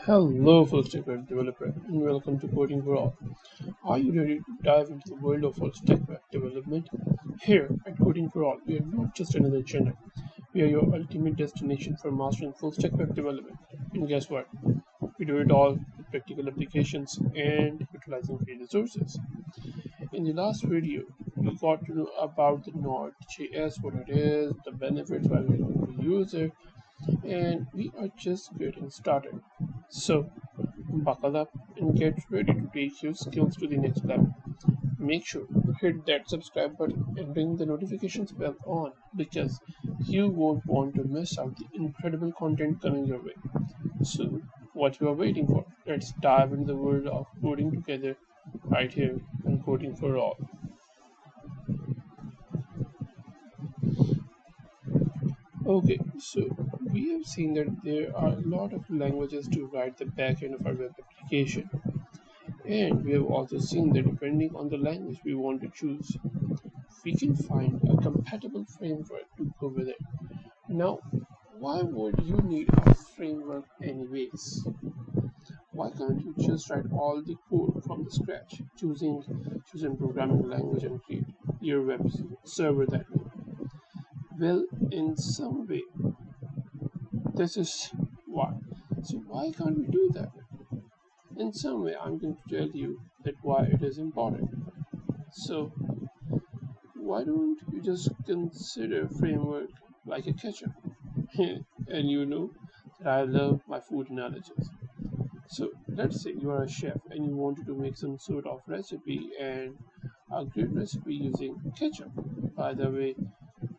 Hello, full stack web developer, and welcome to Coding for All. Are you ready to dive into the world of full stack web development? Here at Coding for All, we are not just another channel. We are your ultimate destination for mastering full stack web development. And guess what? We do it all with practical applications and utilizing free resources. In the last video, we got to know about the Node.js, what it is, the benefits, why we're going to use it, and we are just getting started. So, buckle up and get ready to take your skills to the next level. Make sure to hit that subscribe button and ring the notifications bell on because you won't want to miss out the incredible content coming your way. So, what you are waiting for? Let's dive into the world of coding together right here on Coding for All. Okay, so we have seen that there are a lot of languages to write the backend of our web application. And we have also seen that depending on the language we want to choose, we can find a compatible framework to go with it. Now, why would you need a framework anyways? Why can't you just write all the code from the scratch, choosing programming language and create your web server that way? Well, in some way, this is why. So why can't we do that? In some way, I'm going to tell you that why it is important. So why don't you just consider framework like a ketchup? And you know that I love my food analogies. So let's say you are a chef and you wanted to make some sort of recipe and a great recipe using ketchup. By the way,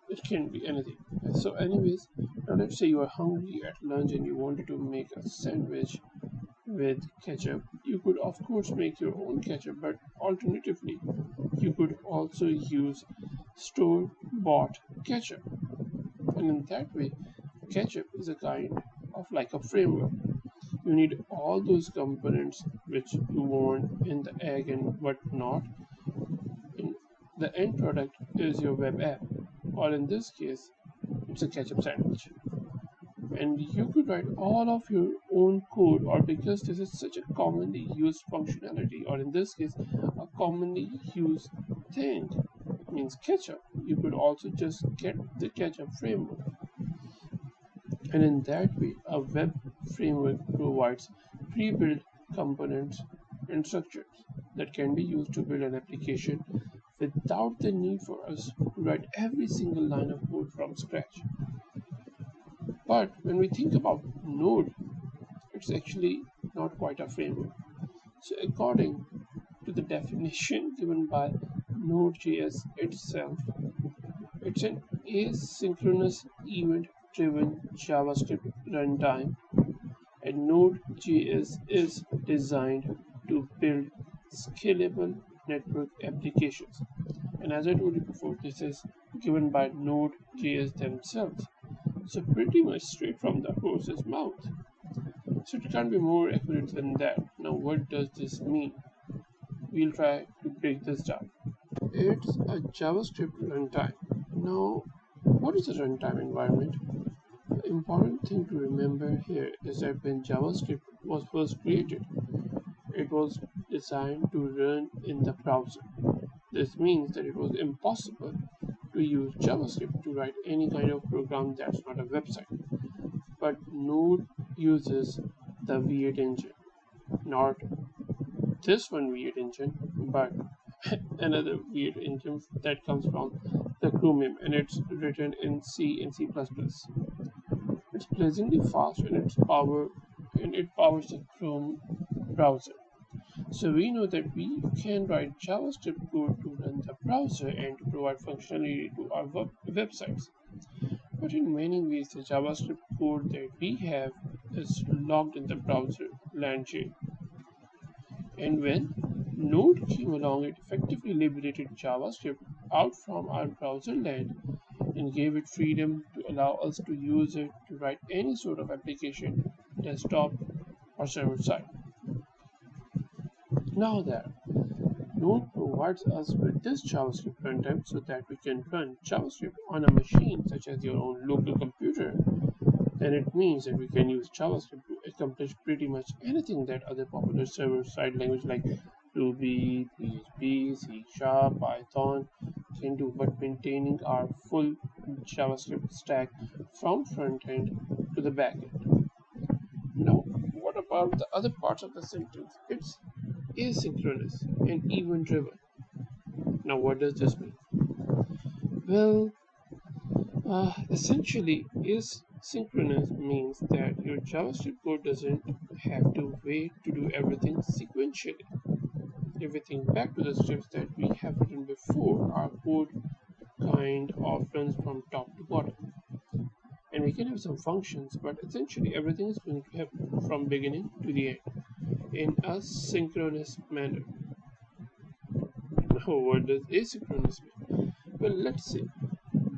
it can be anything. So anyways, now let's say you are hungry at lunch and you wanted to make a sandwich with ketchup. You could of course make your own ketchup, but alternatively you could also use store-bought ketchup, and in that way ketchup is a kind of like a framework. You need all those components which you want in the egg and whatnot, and the end product is your web app, or in this case it's a ketchup sandwich. And you could write all of your own code, or because this is such a commonly used functionality, or in this case a commonly used thing, means ketchup, you could also just get the ketchup framework. And in that way a web framework provides pre-built components and structures that can be used to build an application without the need for us to write every single line of code from scratch. But when we think about Node, it's actually not quite a framework. So according to the definition given by Node.js itself, it's an asynchronous event-driven JavaScript runtime, and Node.js is designed to build scalable network applications. And as I told you before, this is given by Node.js themselves. So pretty much straight from the horse's mouth. So it can't be more accurate than that. Now what does this mean? We'll try to break this down. It's a JavaScript runtime. Now what is a runtime environment? The important thing to remember here is that when JavaScript was first created, it was designed to run in the browser. This means that it was impossible to use JavaScript to write any kind of program that's not a website. But Node uses the V8 engine, not this one V8 engine, but another V8 engine that comes from the Chromium, and it's written in C and C++. It's pleasantly fast and it powers the Chrome browser. So we know that we can write JavaScript code to run the browser and to provide functionality to our websites. But in many ways, the JavaScript code that we have is locked in the browser land chain. And when Node came along, it effectively liberated JavaScript out from our browser land and gave it freedom to allow us to use it to write any sort of application, desktop or server side. Now that Node provides us with this JavaScript runtime so that we can run JavaScript on a machine such as your own local computer, then it means that we can use JavaScript to accomplish pretty much anything that other popular server-side language like Ruby, PHP, C Sharp, Python can do, but maintaining our full JavaScript stack from front end to the back end. Now, what about the other parts of the sentence? It's asynchronous and event driven. Now, what does this mean? Well, essentially, asynchronous means that your JavaScript code doesn't have to wait to do everything sequentially. If we think back to the scripts that we have written before, our code kind of runs from top to bottom. And we can have some functions, but essentially everything is going to happen from beginning to the end in a synchronous manner. Now, what does asynchronous mean? Well, let's say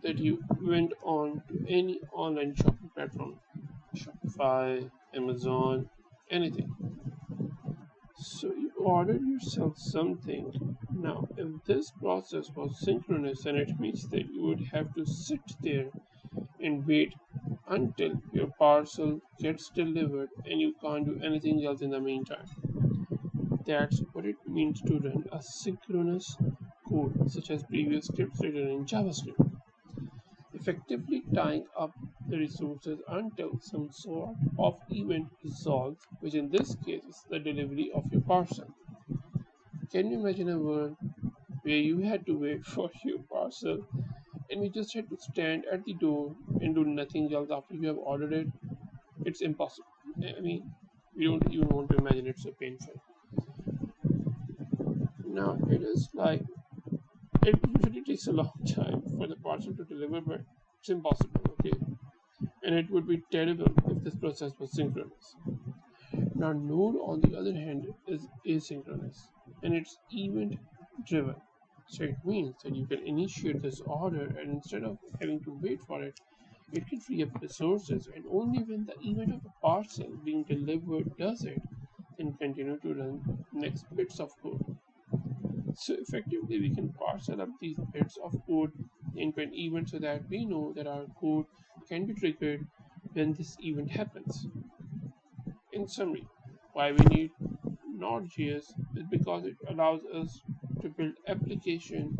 that you went on to any online shopping platform, Shopify, Amazon, anything. So you ordered yourself something. Now, if this process was synchronous, then it means that you would have to sit there and wait until your parcel gets delivered and you can't do anything else in the meantime. That's what it means to run a synchronous code, such as previous scripts written in JavaScript, effectively tying up the resources until some sort of event resolves, which in this case is the delivery of your parcel. Can you imagine a world where you had to wait for your parcel and you just had to stand at the door and do nothing else after you have ordered it? It's impossible. I mean, you don't even want to imagine it, so painful. Now, it is like it usually takes a long time for the parcel to deliver, but it's impossible, okay? And it would be terrible if this process was synchronous. Now, Node, on the other hand, is asynchronous and it's event driven. So it means that you can initiate this order, and instead of having to wait for it, it can free up resources, and only when the event of the parcel being delivered does it, then continue to run next bits of code. So effectively, we can parcel up these bits of code into an event so that we know that our code can be triggered when this event happens. In summary, why we need Node.js is because it allows us to build application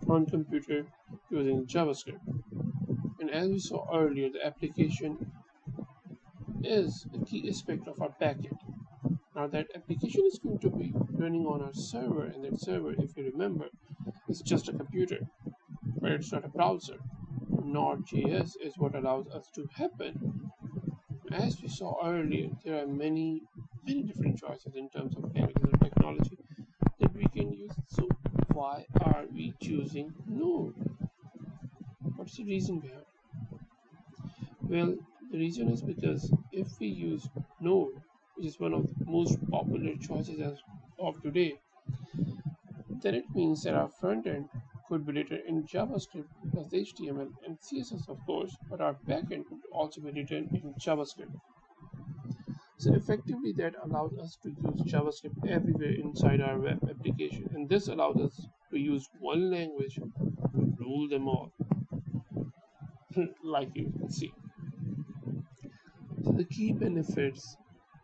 on computer using JavaScript. And as we saw earlier, the application is a key aspect of our backend. Now that application is going to be running on our server, and that server, if you remember, is just a computer, but it's not a browser. Node.js is what allows us to happen. As we saw earlier, there are many different choices in terms of languages and technology that we can use. So why are we choosing Node? What's the reason behind it? Well, the reason is because if we use Node, which is one of the most popular choices of today, then it means that our front end could be written in JavaScript plus HTML and CSS, of course, but our backend could also be written in JavaScript. So effectively, that allows us to use JavaScript everywhere inside our web application, and this allows us to use one language to rule them all, like you can see. So the key benefits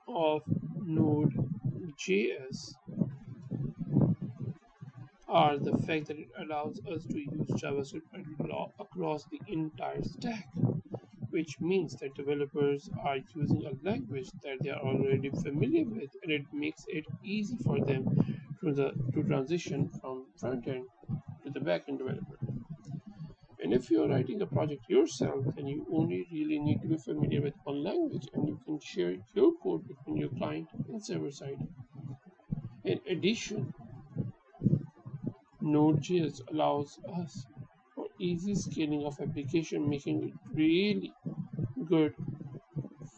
of Node.js are the fact that it allows us to use JavaScript across the entire stack, which means that developers are using a language that they are already familiar with, and it makes it easy for them to transition from front end to the back end developer. And if you're writing a project yourself, then you only really need to be familiar with one language, and you can share your code between your client and server side. In addition, Node.js allows us for easy scaling of application, making it really good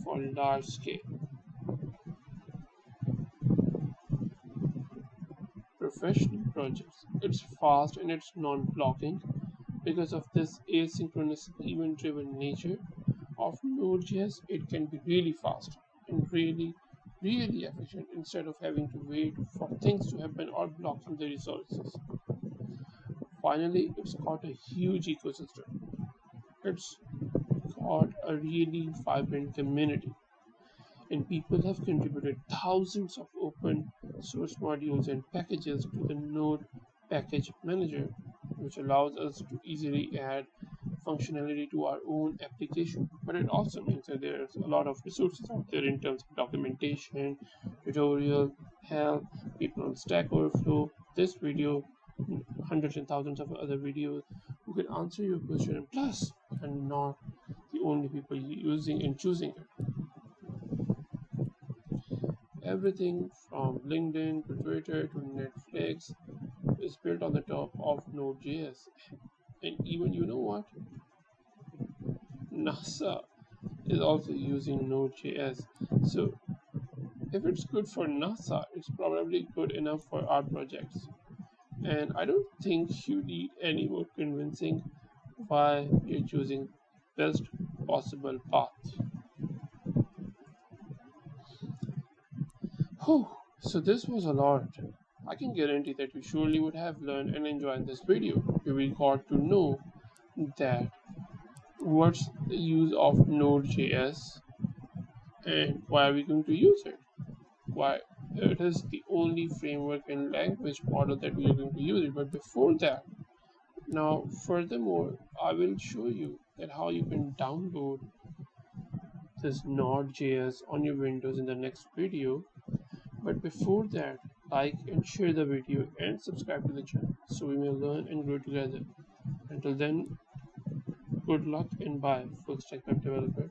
for large scale professional projects. It's fast and it's non-blocking. Because of this asynchronous event-driven nature of Node.js, it can be really fast and really efficient instead of having to wait for things to happen or blocking the resources. Finally, it's got a huge ecosystem. It's got a really vibrant community, and people have contributed thousands of open source modules and packages to the Node package manager, which allows us to easily add functionality to our own application. But it also means that there's a lot of resources out there in terms of documentation, tutorial, help, people on Stack Overflow, this video, hundreds and thousands of other videos who can answer your question, and plus, and not the only people using and choosing it. Everything from LinkedIn to Twitter to Netflix is built on the top of Node.js. And even, you know what? NASA is also using Node.js. So if it's good for NASA, it's probably good enough for our projects. And I don't think you need any more convincing why you're choosing best possible path. Whew, so this was a lot. I can guarantee that you surely would have learned and enjoyed this video. We got to know that what's the use of Node.js and why are we going to use it? Why it is the only framework and language model that we are going to use it. But before that, now furthermore, I will show you that how you can download this Node.js on your Windows in the next video. But before that, like and share the video and subscribe to the channel so we may learn and grow together. Until then, good luck and bye, full stack web developer.